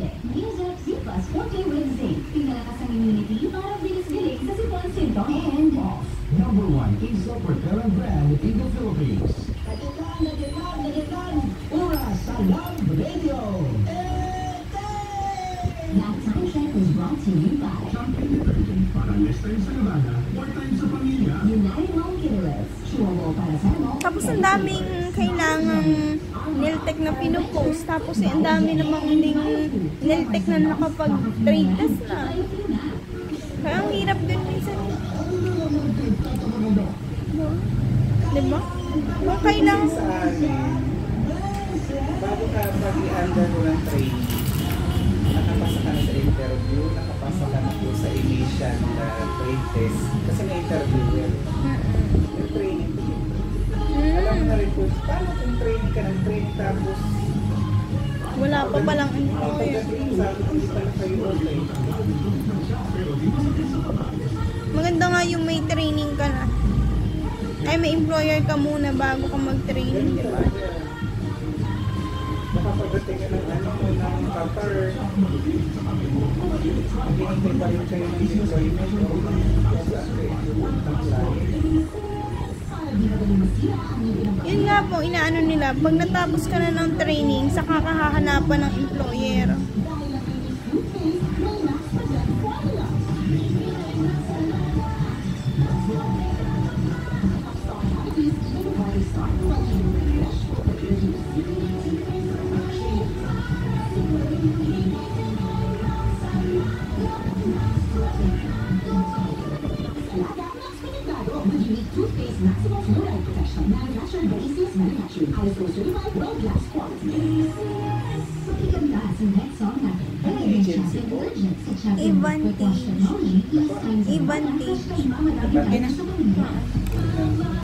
Perfect. Music Zipas 40 with zinc. Pinalakas ang immunity para bilis-bilis sa sipon sinto and off. Number 1 Aesop repellent brand in the Philippines. Nagitan! Oras sa Love Radio! That time check was brought to you by Champion detergent para less time sa labada, more time sa pamilya. United Home Killers. Chewable para sa mo. Tapos ang daming kailangang nail tech na pinupost. Tapos ang dami namang ding nail tech na nakapag-trade test na. Kaya ang hirap din minsan. Diba? Kung kailangan... Bago ka mag-i-undergo ng training, nakapasa ka na sa interview, nakapasa ka na po sa initial trade test. Kasi may interview yun. Yung training po. Alam mo na rin po, paano kung training ka ng training tapos Wala pa palang employer. pagdating sa akin, hindi pala kayo okay. Maganda nga yung may training ka na. Ay, may employer ka muna bago ka mag-training, di ba? Baka pagdating ka ng ng cover, hinintay pa rin kayo ng employment o kung saan kayo mag-apply. Yun nga po, inaano nila, pag natapos ka na ng training, saka ka hahanapan ng employer. Maximum fluoride protection. Manufactured by ACS Manufacturing. ISO certified world-class quality. Pagkigandahan sa next song natin. Advantage.